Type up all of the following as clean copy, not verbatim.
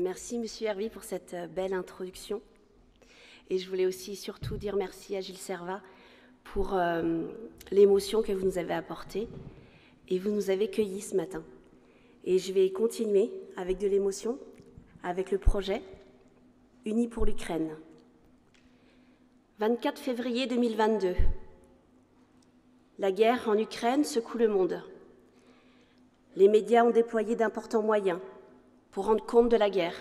Merci, Monsieur Hervy, pour cette belle introduction. Et je voulais aussi surtout dire merci à Gilles Servat pour l'émotion que vous nous avez apportée et vous nous avez cueillis ce matin. Et je vais continuer avec de l'émotion, avec le projet Unis pour l'Ukraine. 24 février 2022. La guerre en Ukraine secoue le monde. Les médias ont déployé d'importants moyens pour rendre compte de la guerre,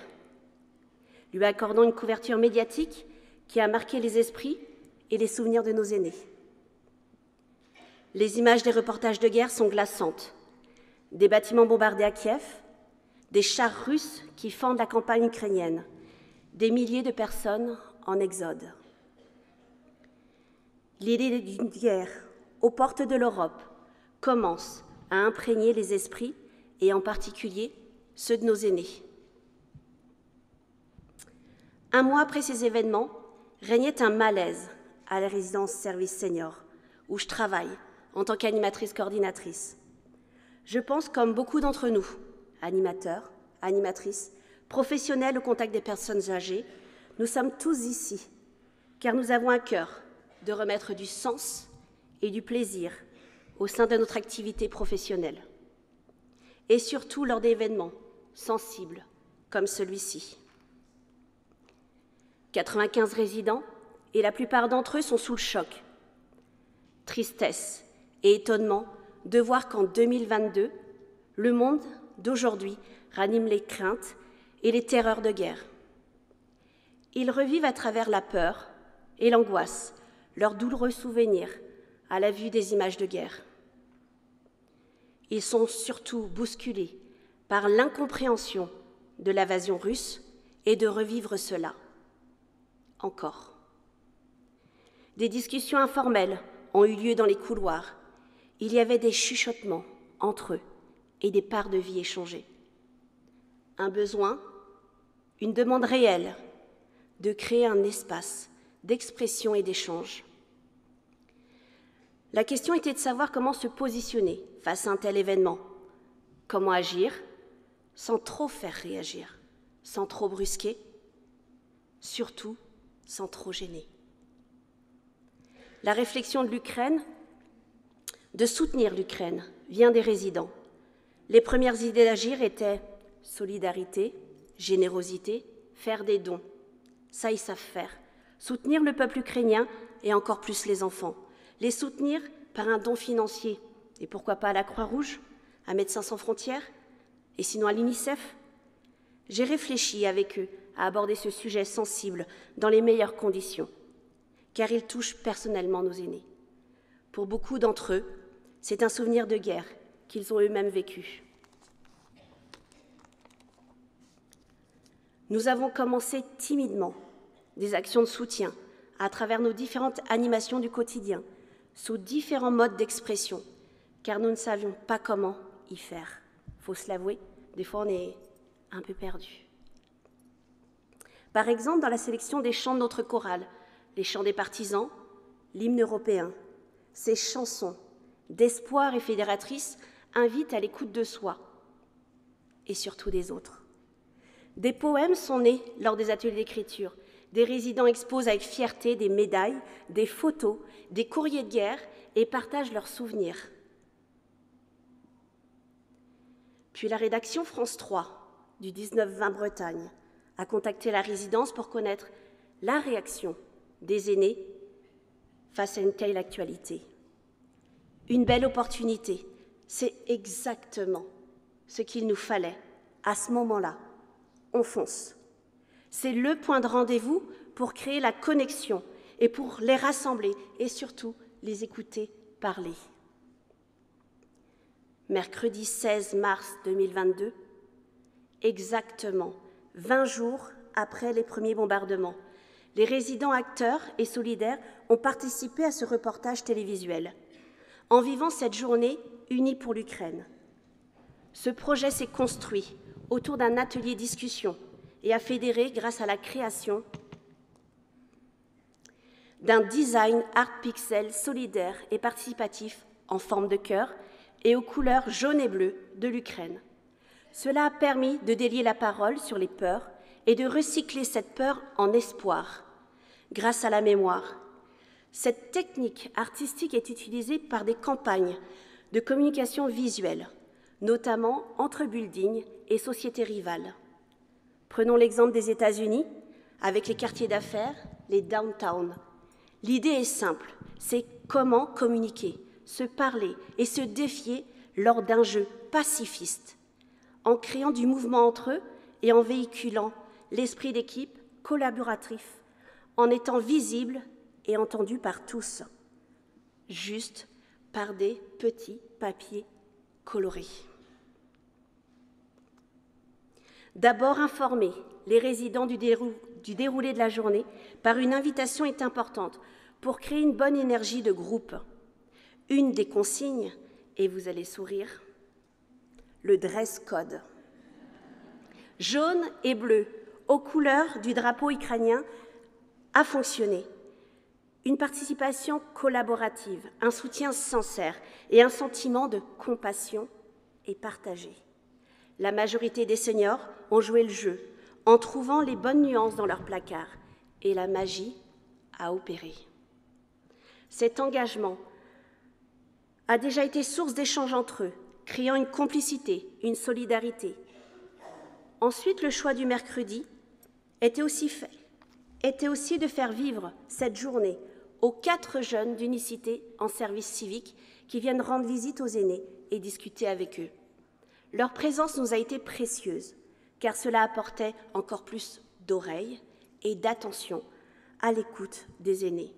lui accordant une couverture médiatique qui a marqué les esprits et les souvenirs de nos aînés. Les images des reportages de guerre sont glaçantes. Des bâtiments bombardés à Kiev, des chars russes qui fendent la campagne ukrainienne, des milliers de personnes en exode. L'idée d'une guerre aux portes de l'Europe commence à imprégner les esprits et en particulier ceux de nos aînés. Un mois après ces événements, régnait un malaise à la résidence service senior, où je travaille en tant qu'animatrice coordinatrice. Je pense, comme beaucoup d'entre nous, animateurs, animatrices, professionnels au contact des personnes âgées, nous sommes tous ici, car nous avons à cœur de remettre du sens et du plaisir au sein de notre activité professionnelle, et surtout lors d'événements sensibles comme celui-ci. 95 résidents, et la plupart d'entre eux sont sous le choc. Tristesse et étonnement de voir qu'en 2022, le monde d'aujourd'hui ranime les craintes et les terreurs de guerre. Ils revivent à travers la peur et l'angoisse leurs douloureux souvenirs à la vue des images de guerre. Ils sont surtout bousculés par l'incompréhension de l'invasion russe et de revivre cela. Encore. Des discussions informelles ont eu lieu dans les couloirs. Il y avait des chuchotements entre eux et des parts de vie échangées. Un besoin, une demande réelle de créer un espace d'expression et d'échange. La question était de savoir comment se positionner face à un tel événement, comment agir sans trop faire réagir, sans trop brusquer, surtout sans trop gêner. La réflexion de l'Ukraine, de soutenir l'Ukraine, vient des résidents. Les premières idées d'agir étaient solidarité, générosité, faire des dons. Ça, ils savent faire. Soutenir le peuple ukrainien et encore plus les enfants. Les soutenir par un don financier. Et pourquoi pas à la Croix-Rouge, à Médecins sans frontières, et sinon à l'UNICEF. J'ai réfléchi avec eux à aborder ce sujet sensible dans les meilleures conditions, car il touche personnellement nos aînés. Pour beaucoup d'entre eux, c'est un souvenir de guerre qu'ils ont eux-mêmes vécu. Nous avons commencé timidement des actions de soutien à travers nos différentes animations du quotidien, sous différents modes d'expression, car nous ne savions pas comment y faire. Il faut se l'avouer, des fois on est un peu perdu. Par exemple, dans la sélection des chants de notre chorale, les chants des partisans, l'hymne européen, ces chansons d'espoir et fédératrices invitent à l'écoute de soi et surtout des autres. Des poèmes sont nés lors des ateliers d'écriture. Des résidents exposent avec fierté des médailles, des photos, des courriers de guerre et partagent leurs souvenirs. Puis la rédaction France 3 du 19-20 Bretagne a contacté la résidence pour connaître la réaction des aînés face à une telle actualité. Une belle opportunité, c'est exactement ce qu'il nous fallait à ce moment-là. On fonce. C'est le point de rendez-vous pour créer la connexion et pour les rassembler et surtout les écouter parler. Mercredi 16 mars 2022, exactement 20 jours après les premiers bombardements, les résidents acteurs et solidaires ont participé à ce reportage télévisuel, en vivant cette journée unie pour l'Ukraine. Ce projet s'est construit autour d'un atelier discussion et a fédéré grâce à la création d'un design art pixel solidaire et participatif en forme de cœur et aux couleurs jaune et bleu de l'Ukraine. Cela a permis de délier la parole sur les peurs et de recycler cette peur en espoir, grâce à la mémoire. Cette technique artistique est utilisée par des campagnes de communication visuelle, notamment entre buildings et sociétés rivales. Prenons l'exemple des États-Unis, avec les quartiers d'affaires, les downtown. L'idée est simple, c'est comment communiquer, se parler et se défier lors d'un jeu pacifiste, en créant du mouvement entre eux et en véhiculant l'esprit d'équipe collaboratif, en étant visible et entendu par tous, juste par des petits papiers colorés. D'abord, informer les résidents du déroulé de la journée par une invitation est importante pour créer une bonne énergie de groupe. Une des consignes, et vous allez sourire, le dress code. Jaune et bleu, aux couleurs du drapeau ukrainien, a fonctionné. Une participation collaborative, un soutien sincère et un sentiment de compassion est partagé. La majorité des seniors ont joué le jeu en trouvant les bonnes nuances dans leur placard et la magie a opéré. Cet engagement a déjà été source d'échanges entre eux, créant une complicité, une solidarité. Ensuite, le choix du mercredi était aussi de faire vivre cette journée aux 4 jeunes d'unicité en service civique qui viennent rendre visite aux aînés et discuter avec eux. Leur présence nous a été précieuse, car cela apportait encore plus d'oreilles et d'attention à l'écoute des aînés.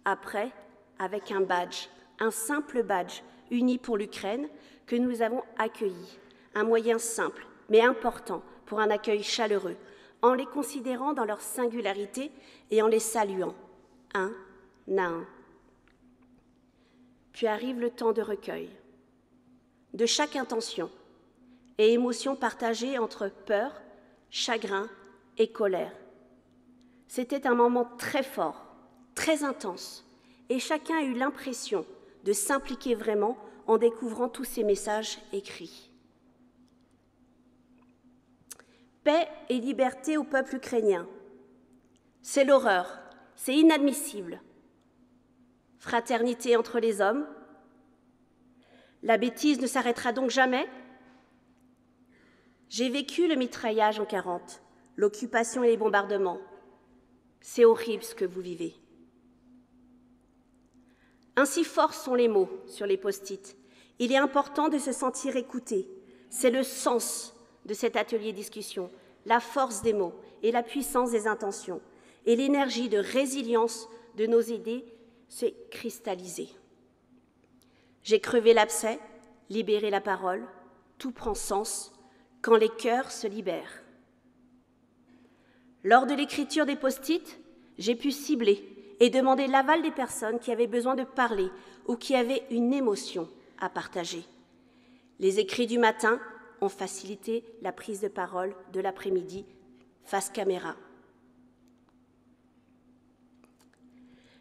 Après, avec un badge, un simple badge uni pour l'Ukraine que nous avons accueilli, un moyen simple mais important pour un accueil chaleureux, en les considérant dans leur singularité et en les saluant, un à un. Puis arrive le temps de recueil, de chaque intention et émotion partagée entre peur, chagrin et colère. C'était un moment très fort, très intense, et chacun a eu l'impression de s'impliquer vraiment en découvrant tous ces messages écrits. Paix et liberté au peuple ukrainien. C'est l'horreur, c'est inadmissible. Fraternité entre les hommes. La bêtise ne s'arrêtera donc jamais. J'ai vécu le mitraillage en 40, l'occupation et les bombardements. C'est horrible ce que vous vivez. Ainsi forts sont les mots sur les post-it. Il est important de se sentir écouté. C'est le sens de cet atelier discussion, la force des mots et la puissance des intentions, et l'énergie de résilience de nos idées s'est cristallisée. J'ai crevé l'abcès, libéré la parole, tout prend sens quand les cœurs se libèrent. Lors de l'écriture des post-it, j'ai pu cibler et demander l'aval des personnes qui avaient besoin de parler ou qui avaient une émotion à partager. Les écrits du matin ont facilité la prise de parole de l'après-midi face caméra.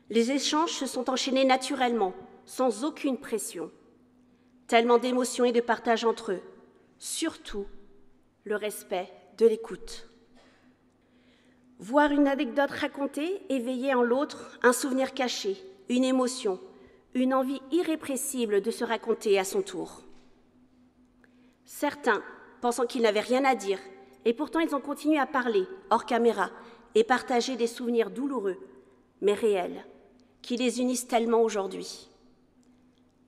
Les échanges se sont enchaînés naturellement, sans aucune pression. Tellement d'émotions et de partage entre eux. Surtout, le respect de l'écoute. Voir une anecdote racontée éveiller en l'autre un souvenir caché, une émotion, une envie irrépressible de se raconter à son tour. Certains, pensant qu'ils n'avaient rien à dire, et pourtant ils ont continué à parler, hors caméra, et partager des souvenirs douloureux, mais réels, qui les unissent tellement aujourd'hui.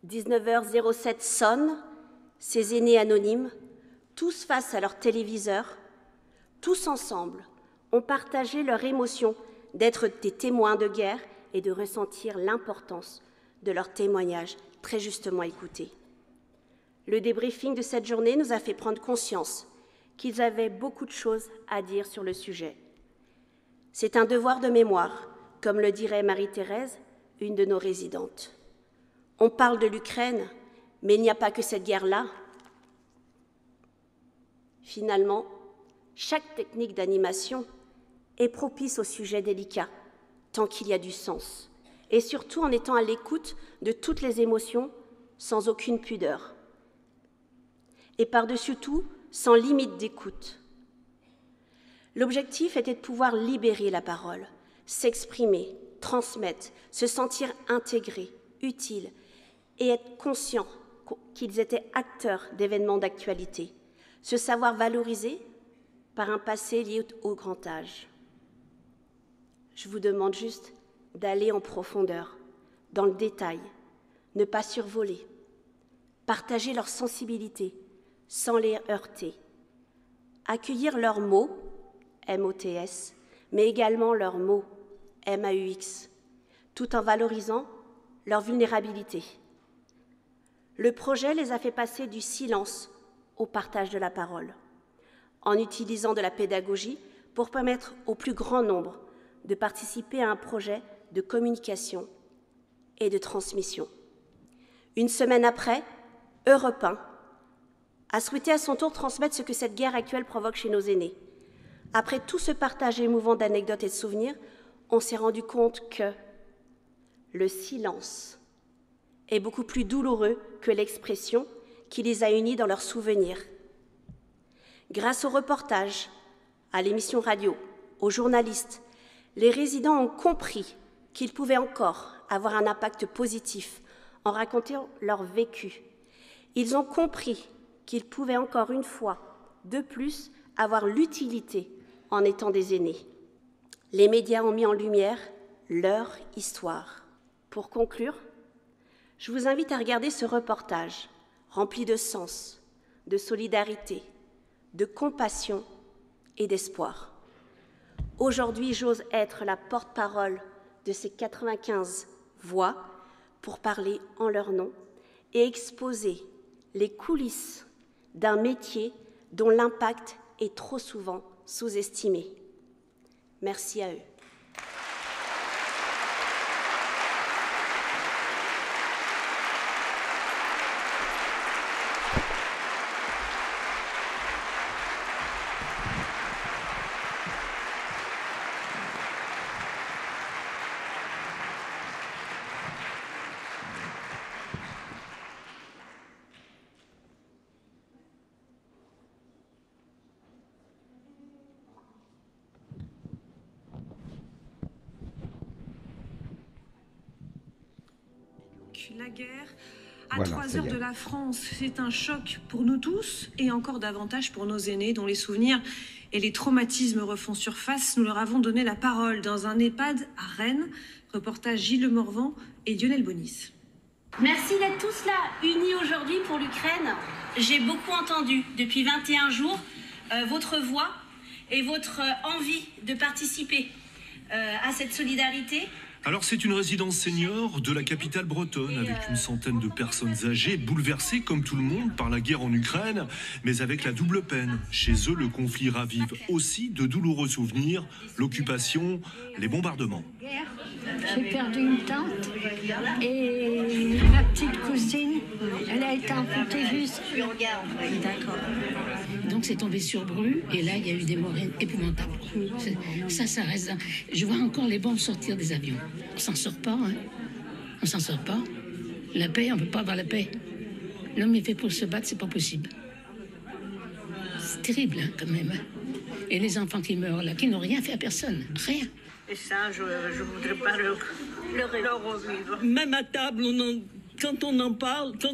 19h07 sonne, ces aînés anonymes, tous face à leur téléviseur, tous ensemble, ont partagé leur émotion d'être des témoins de guerre et de ressentir l'importance de leur témoignage très justement écouté. Le débriefing de cette journée nous a fait prendre conscience qu'ils avaient beaucoup de choses à dire sur le sujet. C'est un devoir de mémoire, comme le dirait Marie-Thérèse, une de nos résidentes. On parle de l'Ukraine, mais il n'y a pas que cette guerre-là. Finalement, chaque technique d'animation est propice au sujet délicat, tant qu'il y a du sens, et surtout en étant à l'écoute de toutes les émotions sans aucune pudeur. et par-dessus tout, sans limite d'écoute. L'objectif était de pouvoir libérer la parole, s'exprimer, transmettre, se sentir intégrés, utiles et être conscients qu'ils étaient acteurs d'événements d'actualité, se savoir valorisés par un passé lié au grand âge. Je vous demande juste d'aller en profondeur, dans le détail, ne pas survoler, partager leur sensibilité sans les heurter, accueillir leurs mots, M-O-T-S, mais également leurs mots, M-A-U-X, tout en valorisant leur vulnérabilité. Le projet les a fait passer du silence au partage de la parole, en utilisant de la pédagogie pour permettre au plus grand nombre de participer à un projet de communication et de transmission. Une semaine après, Europe 1 a souhaité à son tour transmettre ce que cette guerre actuelle provoque chez nos aînés. Après tout ce partage émouvant d'anecdotes et de souvenirs, on s'est rendu compte que le silence est beaucoup plus douloureux que l'expression qui les a unis dans leurs souvenirs. Grâce au reportage, à l'émission radio, aux journalistes, les résidents ont compris qu'ils pouvaient encore avoir un impact positif en racontant leur vécu. Ils ont compris qu'ils pouvaient encore une fois, de plus, avoir l'utilité en étant des aînés. Les médias ont mis en lumière leur histoire. Pour conclure, je vous invite à regarder ce reportage rempli de sens, de solidarité, de compassion et d'espoir. Aujourd'hui, j'ose être la porte-parole de ces 95 voix pour parler en leur nom et exposer les coulisses d'un métier dont l'impact est trop souvent sous-estimé. Merci à eux. La guerre à 3 heures de la France, c'est un choc pour nous tous et encore davantage pour nos aînés dont les souvenirs et les traumatismes refont surface. Nous leur avons donné la parole dans un EHPAD à Rennes. Reportage Gilles Morvan et Lionel Bonis. Merci d'être tous là, unis aujourd'hui pour l'Ukraine. J'ai beaucoup entendu depuis 21 jours votre voix et votre envie de participer à cette solidarité. Alors c'est une résidence senior de la capitale bretonne avec une centaine de personnes âgées bouleversées comme tout le monde par la guerre en Ukraine, mais avec la double peine. Chez eux, le conflit ravive aussi de douloureux souvenirs, l'occupation, les bombardements. J'ai perdu une tante et ma petite cousine, elle a été amputée juste. D'accord. Donc c'est tombé sur Bru et là il y a eu des morts épouvantables. Ça reste. Je vois encore les bombes sortir des avions. On s'en sort pas, hein. On s'en sort pas. La paix, on peut pas avoir la paix. L'homme est fait pour se battre, c'est pas possible. C'est terrible, hein, quand même. Et les enfants qui meurent là, qui n'ont rien fait à personne, rien. Et ça, je voudrais pas le revivre. Même à table, quand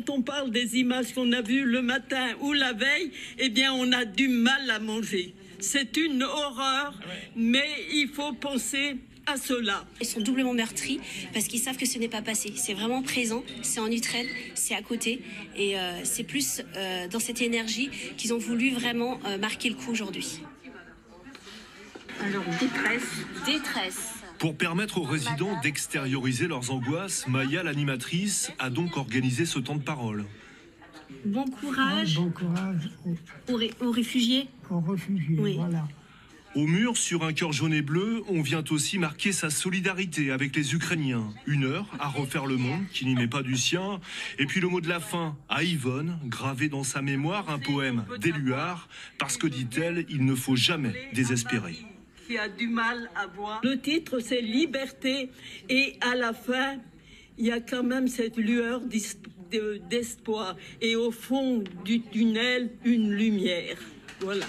on parle des images qu'on a vues le matin ou la veille, eh bien, on a du mal à manger. C'est une horreur, mais il faut penser à cela. Ils sont doublement meurtris parce qu'ils savent que ce n'est pas passé. C'est vraiment présent, c'est en Ukraine, c'est à côté. Et c'est plus dans cette énergie qu'ils ont voulu vraiment marquer le coup aujourd'hui. Alors, détresse. Pour permettre aux résidents d'extérioriser leurs angoisses, Maya, l'animatrice, a donc organisé ce temps de parole. Bon courage, aux réfugiés. Aux réfugiés, oui. Voilà. Au mur, sur un cœur jaune et bleu, on vient aussi marquer sa solidarité avec les Ukrainiens. 1 heure à refaire le monde, qui n'y met pas du sien. Et puis le mot de la fin, à Yvonne, gravé dans sa mémoire, un poème d'Éluard, parce que, dit-elle, il ne faut jamais désespérer. Qui a du mal à voir. Le titre, c'est Liberté. Et à la fin, il y a quand même cette lueur d'espoir. Et au fond du tunnel, une lumière. Voilà.